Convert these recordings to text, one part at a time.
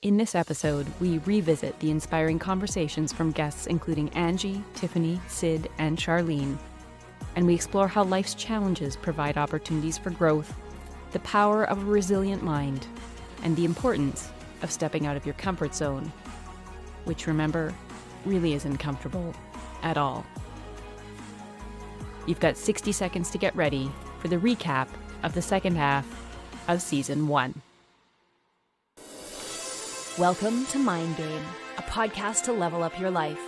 In this episode, we revisit the inspiring conversations from guests including Angie, Tiffany, Sid, and Charlene. And we explore how life's challenges provide opportunities for growth, the power of a resilient mind, and the importance of stepping out of your comfort zone, which, remember, really isn't comfortable at all. You've got 60 seconds to get ready for the recap of the second half of Season 1. Welcome to Mind Game, a podcast to level up your life.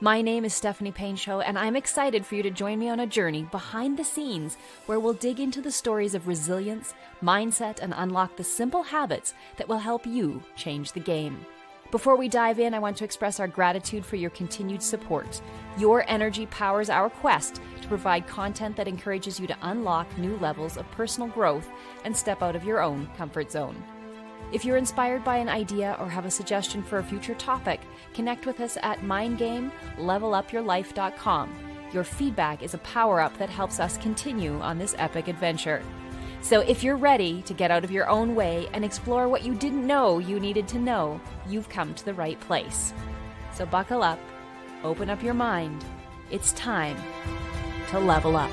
My name is Stephanie Painchaud, and I'm excited for you to join me on a journey behind the scenes where we'll dig into the stories of resilience, mindset, and unlock the simple habits that will help you change the game. Before we dive in, I want to express our gratitude for your continued support. Your energy powers our quest to provide content that encourages you to unlock new levels of personal growth and step out of your own comfort zone. If you're inspired by an idea or have a suggestion for a future topic, connect with us at mindgamelevelupyourlife.com. Your feedback is a power-up that helps us continue on this epic adventure. So if you're ready to get out of your own way and explore what you didn't know you needed to know, you've come to the right place. So buckle up, open up your mind. It's time to level up.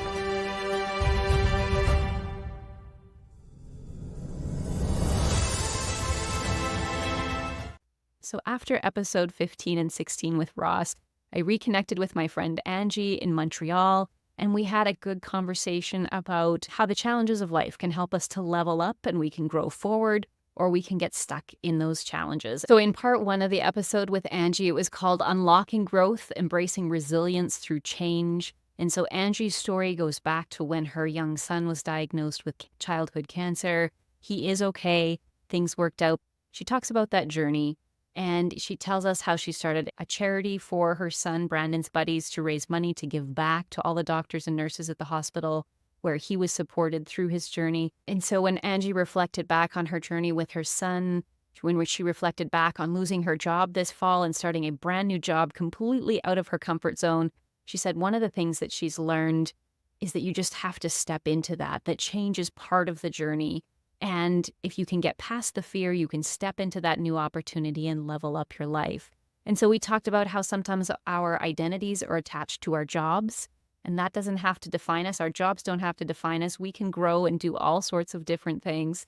So after episode 15 and 16 with Ross, I reconnected with my friend Angie in Montreal, and we had a good conversation about how the challenges of life can help us to level up and we can grow forward, or we can get stuck in those challenges. So in part one of the episode with Angie, it was called Unlocking Growth, Embracing Resilience Through Change. And so Angie's story goes back to when her young son was diagnosed with childhood cancer. He is okay. Things worked out. She talks about that journey. And she tells us how she started a charity for her son, Brandon's buddies, to raise money to give back to all the doctors and nurses at the hospital where he was supported through his journey. And so when Angie reflected back on her journey with her son, when she reflected back on losing her job this fall and starting a brand new job completely out of her comfort zone, she said one of the things that she's learned is that you just have to step into that change is part of the journey. And if you can get past the fear, you can step into that new opportunity and level up your life. And so we talked about how sometimes our identities are attached to our jobs, and that doesn't have to define us. Our jobs don't have to define us. We can grow and do all sorts of different things.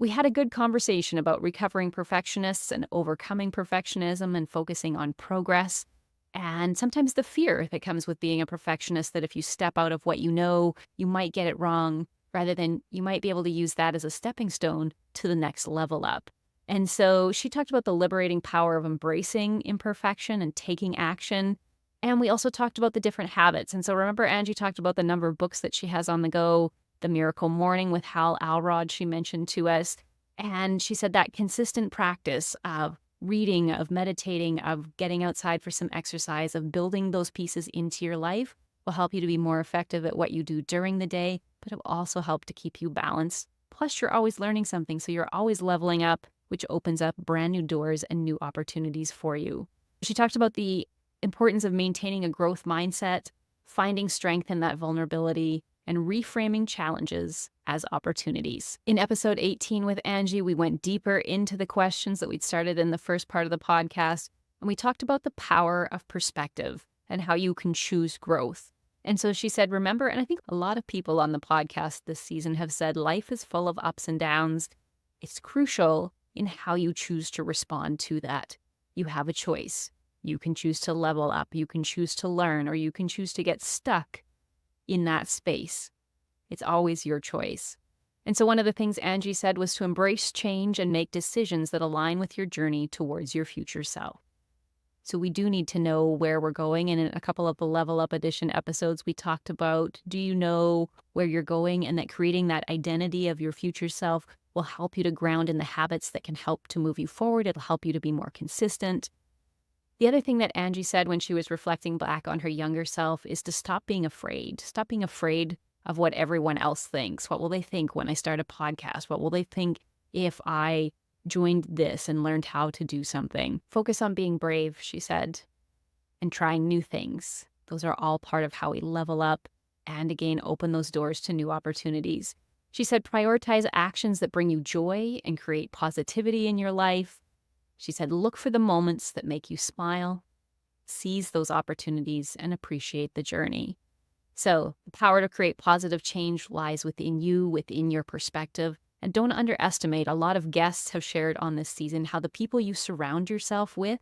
We had a good conversation about recovering perfectionists and overcoming perfectionism and focusing on progress. And sometimes the fear that comes with being a perfectionist, that if you step out of what you know, you might get it wrong, rather than you might be able to use that as a stepping stone to the next level up. And so she talked about the liberating power of embracing imperfection and taking action. And we also talked about the different habits. And so remember, Angie talked about the number of books that she has on the go, The Miracle Morning with Hal Elrod she mentioned to us. And she said that consistent practice of reading, of meditating, of getting outside for some exercise, of building those pieces into your life will help you to be more effective at what you do during the day, but it will also help to keep you balanced. Plus, you're always learning something, so you're always leveling up, which opens up brand new doors and new opportunities for you. She talked about the importance of maintaining a growth mindset, finding strength in that vulnerability, and reframing challenges as opportunities. In episode 18 with Angie, we went deeper into the questions that we'd started in the first part of the podcast, and we talked about the power of perspective and how you can choose growth. And so she said, remember, and I think a lot of people on the podcast this season have said, life is full of ups and downs. It's crucial in how you choose to respond to that. You have a choice. You can choose to level up, you can choose to learn, or you can choose to get stuck in that space. It's always your choice. And so one of the things Angie said was to embrace change and make decisions that align with your journey towards your future self. So we do need to know where we're going. And in a couple of the Level Up Edition episodes, we talked about, do you know where you're going? And that creating that identity of your future self will help you to ground in the habits that can help to move you forward. It'll help you to be more consistent. The other thing that Angie said when she was reflecting back on her younger self is to stop being afraid. Stop being afraid of what everyone else thinks. What will they think when I start a podcast? What will they think if I joined this and learned how to do something? Focus on being brave, she said, and trying new things. Those are all part of how we level up and, again, open those doors to new opportunities. She said prioritize actions that bring you joy and create positivity in your life. She said, look for the moments that make you smile, seize those opportunities, and appreciate the journey. So the power to create positive change lies within you, within your perspective. And don't underestimate, a lot of guests have shared on this season how the people you surround yourself with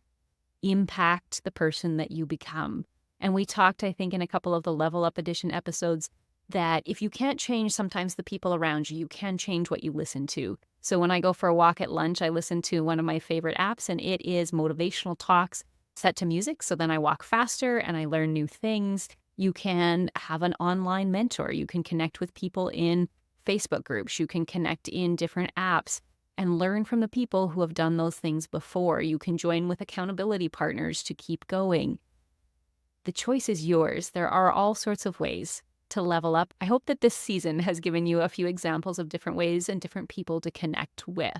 impact the person that you become. And we talked, I think, in a couple of the Level Up Edition episodes that if you can't change sometimes the people around you, you can change what you listen to. So when I go for a walk at lunch, I listen to one of my favorite apps, and it is motivational talks set to music. So then I walk faster and I learn new things. You can have an online mentor. You can connect with people in Facebook groups. You can connect in different apps and learn from the people who have done those things before. You can join with accountability partners to keep going. The choice is yours. There are all sorts of ways to level up. I hope that this season has given you a few examples of different ways and different people to connect with.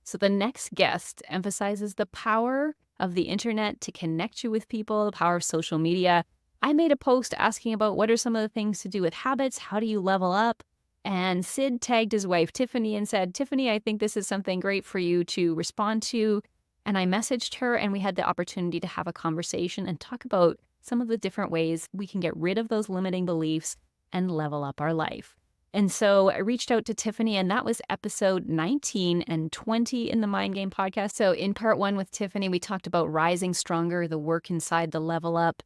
So the next guest emphasizes the power of the internet to connect you with people, the power of social media. I made a post asking about what are some of the things to do with habits, how do you level up? And Sid tagged his wife, Tiffany, and said, Tiffany, I think this is something great for you to respond to. And I messaged her, and we had the opportunity to have a conversation and talk about some of the different ways we can get rid of those limiting beliefs and level up our life. And so I reached out to Tiffany, and that was episode 19 and 20 in the Mind Game podcast. So in part 1 with Tiffany, we talked about rising stronger, the work inside the level up.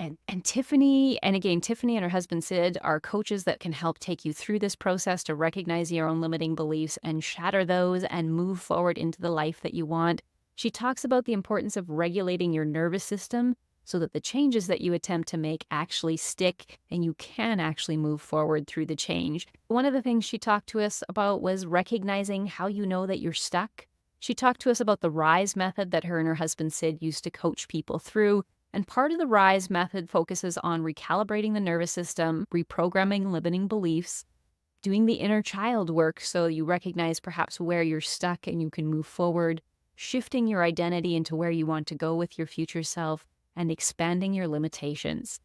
And Tiffany, and again, Tiffany and her husband Sid are coaches that can help take you through this process to recognize your own limiting beliefs and shatter those and move forward into the life that you want. She talks about the importance of regulating your nervous system so that the changes that you attempt to make actually stick and you can actually move forward through the change. One of the things she talked to us about was recognizing how you know that you're stuck. She talked to us about the RISE method that her and her husband Sid used to coach people through. And part of the RISE method focuses on recalibrating the nervous system, reprogramming limiting beliefs, doing the inner child work so you recognize perhaps where you're stuck and you can move forward, shifting your identity into where you want to go with your future self, and expanding your limitations.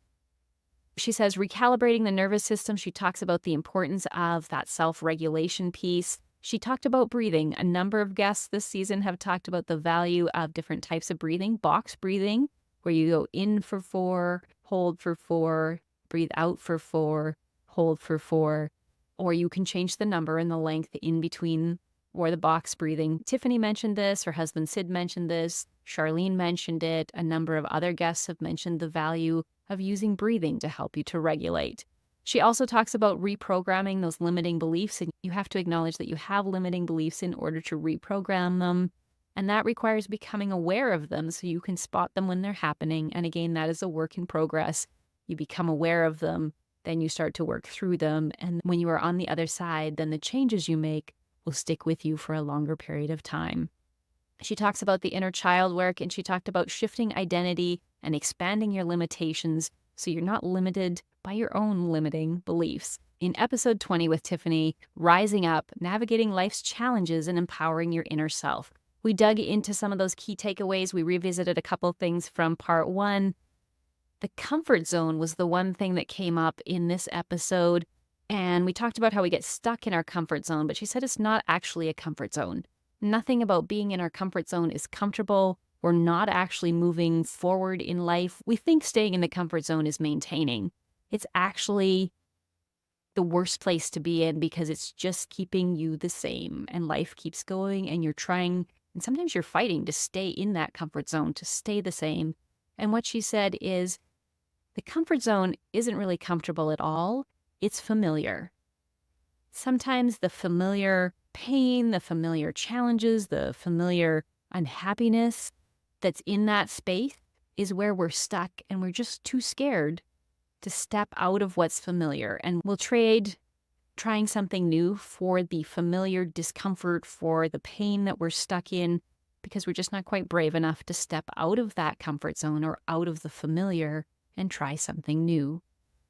She says recalibrating the nervous system, she talks about the importance of that self-regulation piece. She talked about breathing. A number of guests this season have talked about the value of different types of breathing, box breathing, where you go in for 4, hold for 4, breathe out for 4, hold for 4, or you can change the number and the length in between, or the box breathing. Tiffany mentioned this, her husband Sid mentioned this, Charlene mentioned it, a number of other guests have mentioned the value of using breathing to help you to regulate. She also talks about reprogramming those limiting beliefs, and you have to acknowledge that you have limiting beliefs in order to reprogram them. And that requires becoming aware of them so you can spot them when they're happening. And again, that is a work in progress. You become aware of them, then you start to work through them. And when you are on the other side, then the changes you make will stick with you for a longer period of time. She talks about the inner child work, and she talked about shifting identity and expanding your limitations so you're not limited by your own limiting beliefs. In episode 20 with Tiffany, Rising Up, Navigating Life's Challenges and Empowering Your Inner Self. We dug into some of those key takeaways. We revisited a couple things from part 1. The comfort zone was the one thing that came up in this episode. And we talked about how we get stuck in our comfort zone, but she said it's not actually a comfort zone. Nothing about being in our comfort zone is comfortable. We're not actually moving forward in life. We think staying in the comfort zone is maintaining. It's actually the worst place to be in because it's just keeping you the same and life keeps going and you're trying. And sometimes you're fighting to stay in that comfort zone, to stay the same. And what she said is the comfort zone isn't really comfortable at all. It's familiar. Sometimes the familiar pain, the familiar challenges, the familiar unhappiness that's in that space is where we're stuck and we're just too scared to step out of what's familiar. And we'll trade trying something new for the familiar discomfort, for the pain that we're stuck in, because we're just not quite brave enough to step out of that comfort zone or out of the familiar and try something new.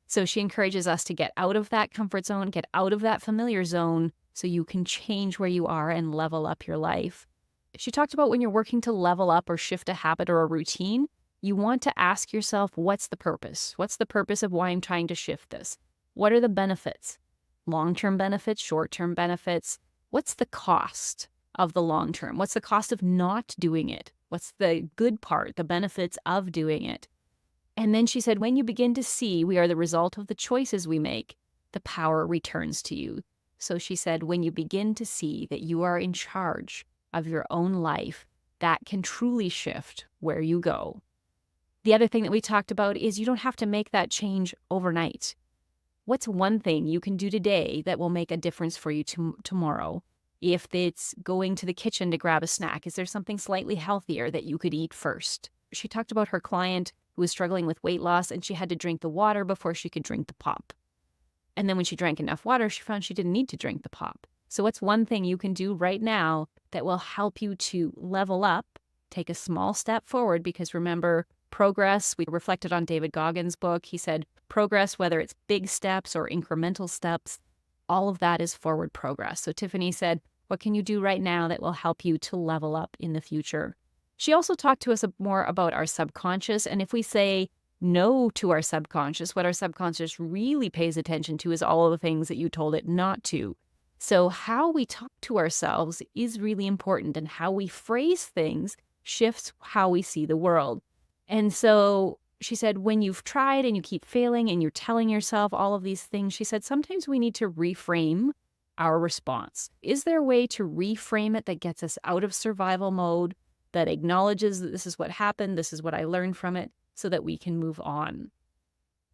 So she encourages us to get out of that comfort zone, get out of that familiar zone so you can change where you are and level up your life. She talked about when you're working to level up or shift a habit or a routine, you want to ask yourself, what's the purpose? What's the purpose of why I'm trying to shift this? What are the benefits? Long-term benefits, short-term benefits. What's the cost? of the long term? What's the cost of not doing it? What's the good part, the benefits of doing it? And then she said, when you begin to see we are the result of the choices we make, the power returns to you. So she said, when you begin to see that you are in charge of your own life, that can truly shift where you go. The other thing that we talked about is you don't have to make that change overnight. What's one thing you can do today that will make a difference for you tomorrow? If it's going to the kitchen to grab a snack, is there something slightly healthier that you could eat first? She talked about her client who was struggling with weight loss and she had to drink the water before she could drink the pop. And then when she drank enough water, she found she didn't need to drink the pop. So what's one thing you can do right now that will help you to level up, take a small step forward? Because remember, progress, we reflected on David Goggins' book. He said progress, whether it's big steps or incremental steps, all of that is forward progress. So Tiffany said, what can you do right now that will help you to level up in the future? She also talked to us more about our subconscious. And if we say no to our subconscious, what our subconscious really pays attention to is all of the things that you told it not to. So how we talk to ourselves is really important, and how we phrase things shifts how we see the world. And so she said, when you've tried and you keep failing and you're telling yourself all of these things, she said, sometimes we need to reframe our response. Is there a way to reframe it that gets us out of survival mode, that acknowledges that this is what happened, this is what I learned from it, so that we can move on?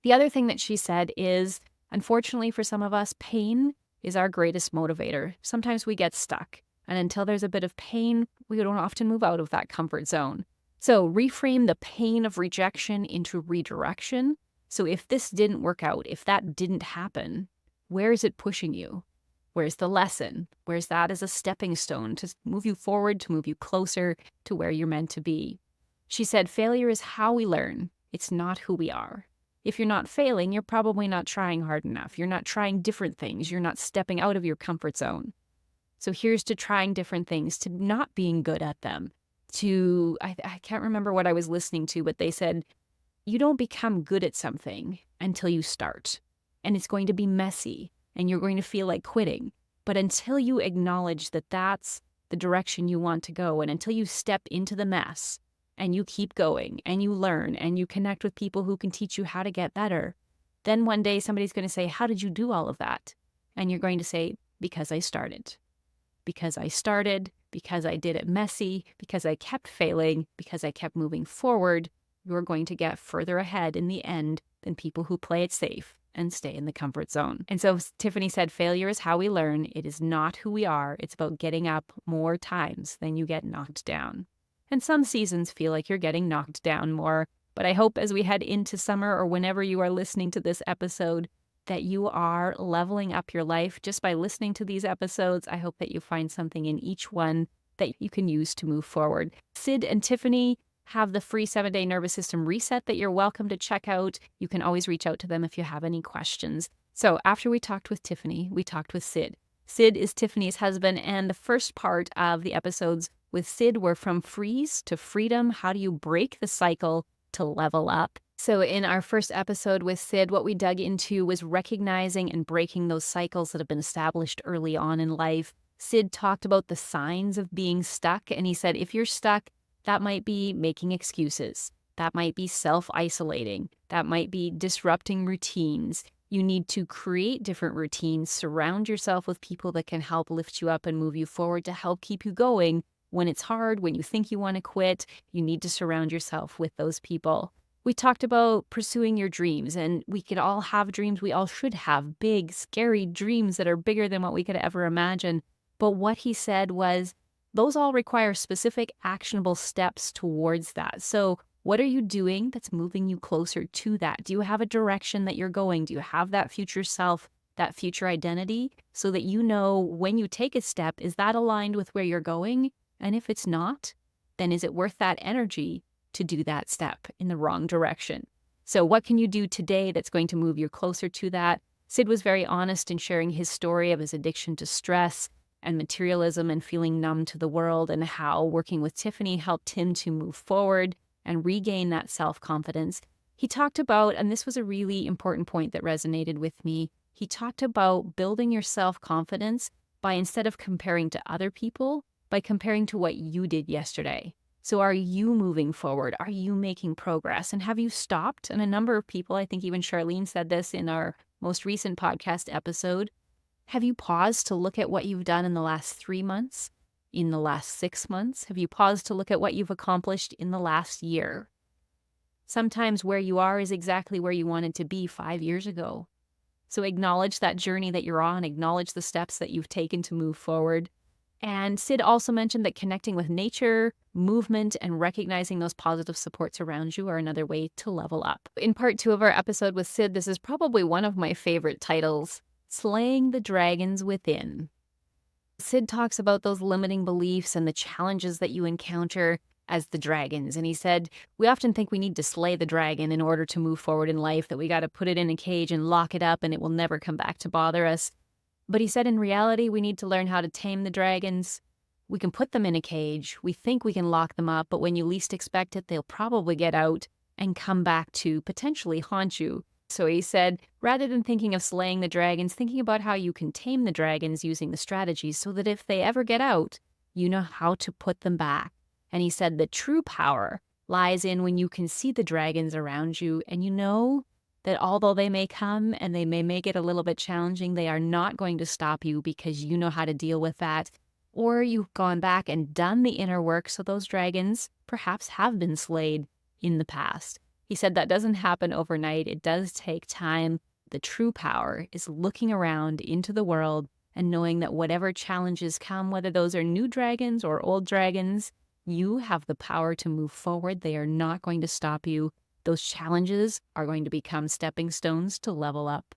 The other thing that she said is, unfortunately for some of us, pain is our greatest motivator. Sometimes we get stuck, and until there's a bit of pain, we don't often move out of that comfort zone. So reframe the pain of rejection into redirection. So if this didn't work out, if that didn't happen, where is it pushing you? Where's the lesson? Where's that as a stepping stone to move you forward, to move you closer to where you're meant to be? She said, failure is how we learn. It's not who we are. If you're not failing, you're probably not trying hard enough. You're not trying different things. You're not stepping out of your comfort zone. So here's to trying different things, to not being good at them, to, I can't remember what I was listening to, but they said, you don't become good at something until you start. And it's going to be messy and you're going to feel like quitting. But until you acknowledge that that's the direction you want to go, and until you step into the mess and you keep going and you learn and you connect with people who can teach you how to get better, then one day somebody's going to say, how did you do all of that? And you're going to say, because I started. Because I started, because I did it messy, because I kept failing, because I kept moving forward, you're going to get further ahead in the end than people who play it safe and stay in the comfort zone. And so Tiffany said, failure is how we learn. It is not who we are. It's about getting up more times than you get knocked down. And some seasons feel like you're getting knocked down more. But I hope as we head into summer, or whenever you are listening to this episode, that you are leveling up your life just by listening to these episodes. I hope that you find something in each one that you can use to move forward. Sid and Tiffany have the free 7-day nervous system reset that you're welcome to check out. You can always reach out to them if you have any questions. So after we talked with Tiffany, we talked with Sid. Sid is Tiffany's husband, and the first part of the episodes with Sid were from freeze to freedom. How do you break the cycle to level up? So in our first episode with Sid, what we dug into was recognizing and breaking those cycles that have been established early on in life. Sid talked about the signs of being stuck, and he said, if you're stuck, that might be making excuses. That might be self-isolating. That might be disrupting routines. You need to create different routines, surround yourself with people that can help lift you up and move you forward to help keep you going. When it's hard, when you think you want to quit, you need to surround yourself with those people. We talked about pursuing your dreams, and we could all have dreams. We all should have big, scary dreams that are bigger than what we could ever imagine. But what he said was, those all require specific actionable steps towards that. So what are you doing that's moving you closer to that? Do you have a direction that you're going? Do you have that future self, that future identity, so that you know when you take a step, is that aligned with where you're going? And if it's not, then is it worth that energy to do that step in the wrong direction? So what can you do today that's going to move you closer to that? Sid was very honest in sharing his story of his addiction to stress and materialism and feeling numb to the world, and how working with Tiffany helped him to move forward and regain that self-confidence. He talked about, and this was a really important point that resonated with me, he talked about building your self-confidence by, instead of comparing to other people, by comparing to what you did yesterday. So are you moving forward? Are you making progress? And have you stopped? And a number of people, I think even Charlene said this in our most recent podcast episode, have you paused to look at what you've done in the last 3 months? In the last 6 months? Have you paused to look at what you've accomplished in the last year? Sometimes where you are is exactly where you wanted to be 5 years ago. So acknowledge that journey that you're on, acknowledge the steps that you've taken to move forward. And Sid also mentioned that connecting with nature, movement, and recognizing those positive supports around you are another way to level up. In part 2 of our episode with Sid, this is probably one of my favorite titles, Slaying the Dragons Within. Sid talks about those limiting beliefs and the challenges that you encounter as the dragons. And he said, we often think we need to slay the dragon in order to move forward in life, that we got to put it in a cage and lock it up and it will never come back to bother us. But he said, in reality, we need to learn how to tame the dragons. We can put them in a cage. We think we can lock them up, but when you least expect it, they'll probably get out and come back to potentially haunt you. So he said, rather than thinking of slaying the dragons, thinking about how you can tame the dragons using the strategies so that if they ever get out, you know how to put them back. And he said the true power lies in when you can see the dragons around you and you know that although they may come and they may make it a little bit challenging, they are not going to stop you because you know how to deal with that. Or you've gone back and done the inner work so those dragons perhaps have been slayed in the past. He said that doesn't happen overnight. It does take time. The true power is looking around into the world and knowing that whatever challenges come, whether those are new dragons or old dragons, you have the power to move forward. They are not going to stop you. Those challenges are going to become stepping stones to level up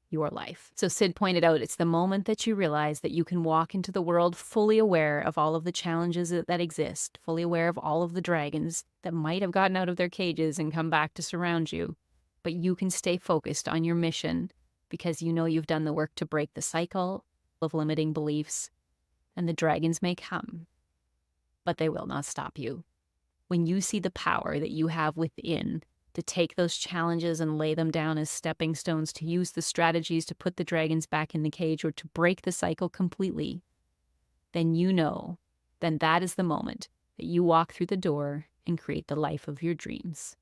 your life. So Sid pointed out it's the moment that you realize that you can walk into the world fully aware of all of the challenges that exist, fully aware of all of the dragons that might have gotten out of their cages and come back to surround you. But you can stay focused on your mission because you know you've done the work to break the cycle of limiting beliefs. And the dragons may come, but they will not stop you. When you see the power that you have within to take those challenges and lay them down as stepping stones, to use the strategies to put the dragons back in the cage or to break the cycle completely, then you know, then that is the moment that you walk through the door and create the life of your dreams.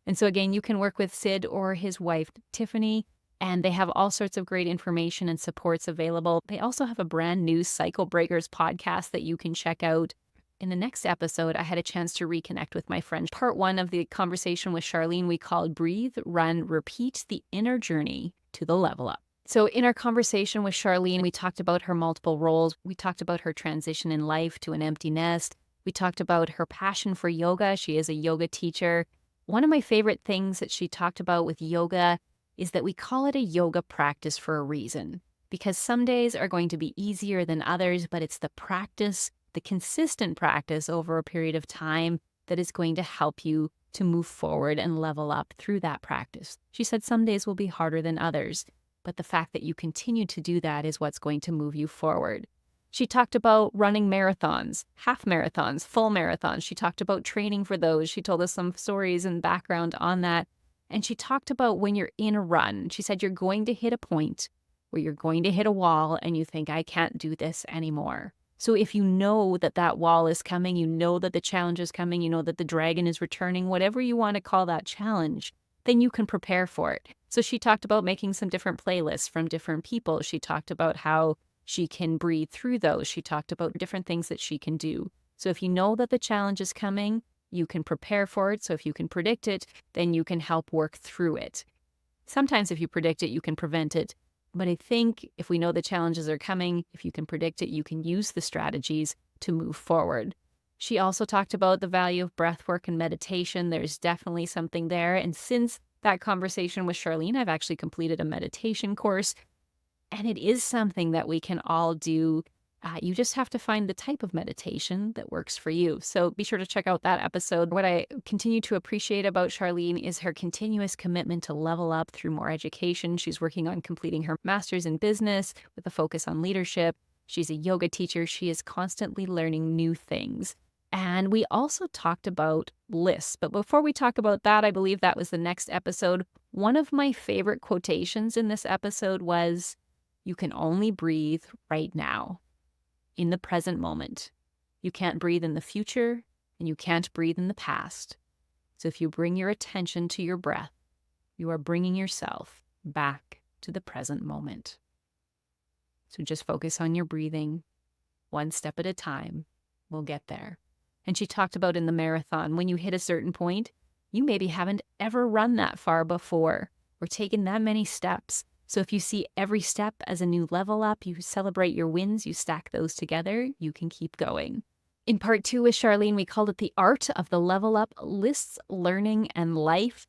And so again, you can work with Sid or his wife, Tiffany, and they have all sorts of great information and supports available. They also have a brand new Cycle Breakers podcast that you can check out. In the next episode, I had a chance to reconnect with my friend. Part 1 of the conversation with Charlene, we called Breathe, Run, Repeat, the Inner Journey to the Level Up. So in our conversation with Charlene, we talked about her multiple roles. We talked about her transition in life to an empty nest. We talked about her passion for yoga. She is a yoga teacher. One of my favorite things that she talked about with yoga is that we call it a yoga practice for a reason. Because some days are going to be easier than others, but it's the practice, the consistent practice over a period of time that is going to help you to move forward and level up through that practice. She said some days will be harder than others, but the fact that you continue to do that is what's going to move you forward. She talked about running marathons, half marathons, full marathons. She talked about training for those. She told us some stories and background on that. And she talked about when you're in a run. She said you're going to hit a point where you're going to hit a wall and you think, I can't do this anymore. So if you know that that wall is coming, you know that the challenge is coming, you know that the dragon is returning, whatever you want to call that challenge, then you can prepare for it. So she talked about making some different playlists from different people. She talked about how she can breathe through those. She talked about different things that she can do. So if you know that the challenge is coming, you can prepare for it. So if you can predict it, then you can help work through it. Sometimes if you predict it, you can prevent it. But I think if we know the challenges are coming, if you can predict it, you can use the strategies to move forward. She also talked about the value of breath work and meditation. There's definitely something there. And since that conversation with Charlene, I've actually completed a meditation course. And it is something that we can all do. You just have to find the type of meditation that works for you. So be sure to check out that episode. What I continue to appreciate about Charlene is her continuous commitment to level up through more education. She's working on completing her master's in business with a focus on leadership. She's a yoga teacher. She is constantly learning new things. And we also talked about lists. But before we talk about that, I believe that was the next episode. One of my favorite quotations in this episode was, "You can only breathe right now, in the present moment. You can't breathe in the future, and you can't breathe in the past. So if you bring your attention to your breath, you are bringing yourself back to the present moment. So just focus on your breathing, one step at a time. We'll get there. And she talked about in the marathon, when you hit a certain point, you maybe haven't ever run that far before or taken that many steps. So if you see every step as a new level up, you celebrate your wins, you stack those together, you can keep going. In part 2 with Charlene, we called it the art of the level up, lists, learning, and life.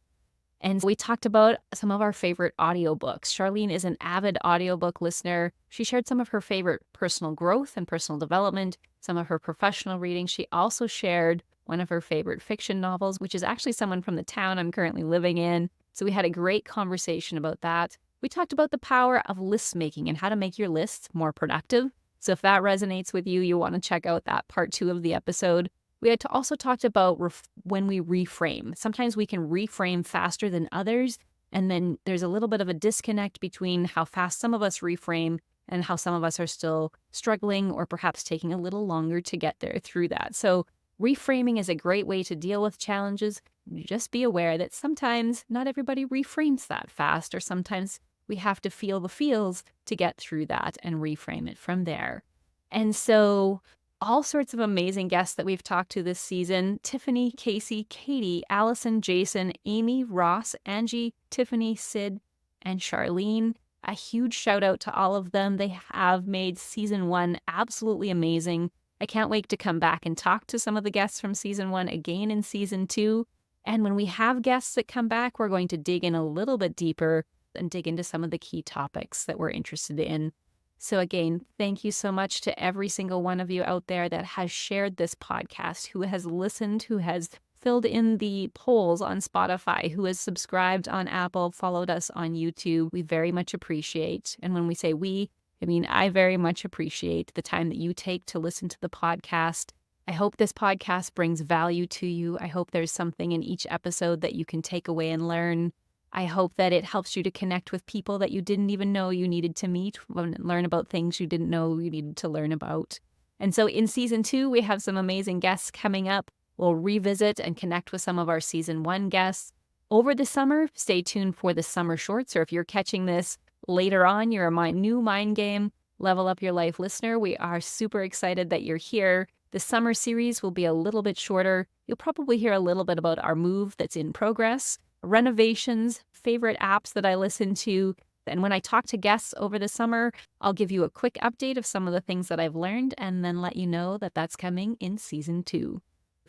And we talked about some of our favorite audiobooks. Charlene is an avid audiobook listener. She shared some of her favorite personal growth and personal development, some of her professional reading. She also shared one of her favorite fiction novels, which is actually someone from the town I'm currently living in. So we had a great conversation about that. We talked about the power of list making and how to make your lists more productive. So if that resonates with you, you want to check out that part 2 of the episode. We had also talked about when we reframe. Sometimes we can reframe faster than others, and then there's a little bit of a disconnect between how fast some of us reframe and how some of us are still struggling or perhaps taking a little longer to get there through that. So reframing is a great way to deal with challenges. Just be aware that sometimes not everybody reframes that fast, or sometimes we have to feel the feels to get through that and reframe it from there. And so all sorts of amazing guests that we've talked to this season: Tiffany, Casey, Katie, Allison, Jason, Amy, Ross, Angie, Tiffany, Sid, and Charlene. A huge shout out to all of them. They have made season 1 absolutely amazing. I can't wait to come back and talk to some of the guests from season 1 again in season 2. And when we have guests that come back, we're going to dig in a little bit deeper and dig into some of the key topics that we're interested in. So again, thank you so much to every single one of you out there that has shared this podcast, who has listened, who has filled in the polls on Spotify, who has subscribed on Apple, followed us on YouTube. We very much appreciate. And when we say we, I mean, I very much appreciate the time that you take to listen to the podcast. I hope this podcast brings value to you. I hope there's something in each episode that you can take away and learn. I hope that it helps you to connect with people that you didn't even know you needed to meet, and learn about things you didn't know you needed to learn about. And so in season 2, we have some amazing guests coming up. We'll revisit and connect with some of our season 1 guests. Over the summer, stay tuned for the summer shorts, or if you're catching this later on, you're a new Mind Game Level Up Your Life listener. We are super excited that you're here. The summer series will be a little bit shorter. You'll probably hear a little bit about our move that's in progress, renovations, favorite apps that I listen to. And when I talk to guests over the summer, I'll give you a quick update of some of the things that I've learned and then let you know that that's coming in season 2.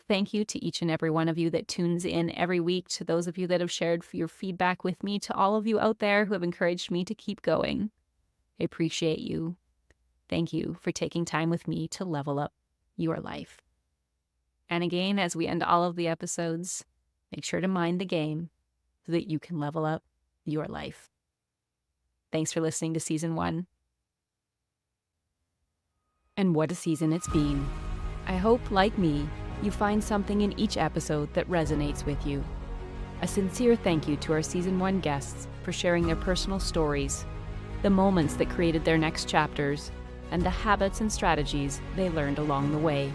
Thank you to each and every one of you that tunes in every week, to those of you that have shared your feedback with me, to all of you out there who have encouraged me to keep going. I appreciate you. Thank you for taking time with me to level up your life. And again, as we end all of the episodes, make sure to mind the game so that you can level up your life. Thanks for listening to season 1. And what a season it's been. I hope, like me, you find something in each episode that resonates with you. A sincere thank you to our season 1 guests for sharing their personal stories, the moments that created their next chapters, and the habits and strategies they learned along the way.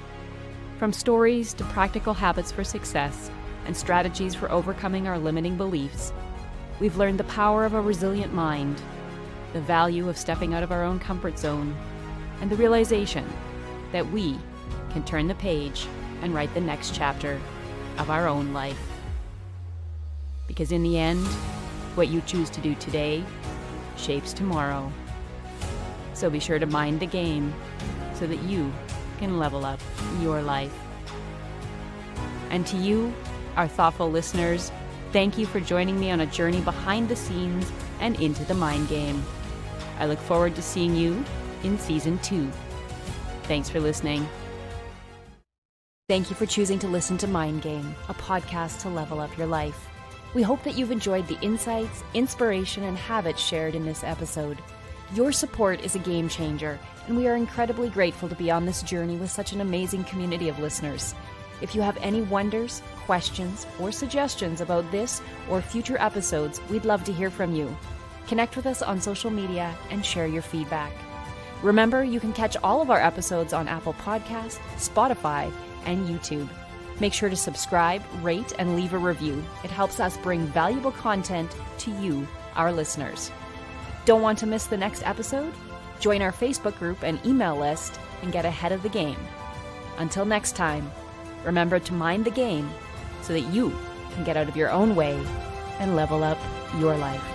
From stories to practical habits for success and strategies for overcoming our limiting beliefs, we've learned the power of a resilient mind, the value of stepping out of our own comfort zone, and the realization that we can turn the page and write the next chapter of our own life. Because in the end, what you choose to do today shapes tomorrow. So be sure to mind the game so that you can level up your life. And to you, our thoughtful listeners, thank you for joining me on a journey behind the scenes and into the mind game. I look forward to seeing you in season 2. Thanks for listening. Thank you for choosing to listen to Mind Game, a podcast to level up your life. We hope that you've enjoyed the insights, inspiration, and habits shared in this episode. Your support is a game changer, and we are incredibly grateful to be on this journey with such an amazing community of listeners. If you have any wonders, questions, or suggestions about this or future episodes, we'd love to hear from you. Connect with us on social media and share your feedback. Remember, you can catch all of our episodes on Apple Podcasts, Spotify, and YouTube. Make sure to subscribe, rate, and leave a review. It helps us bring valuable content to you, our listeners. Don't want to miss the next episode? Join our Facebook group and email list and get ahead of the game. Until next time, remember to mind the game so that you can get out of your own way and level up your life.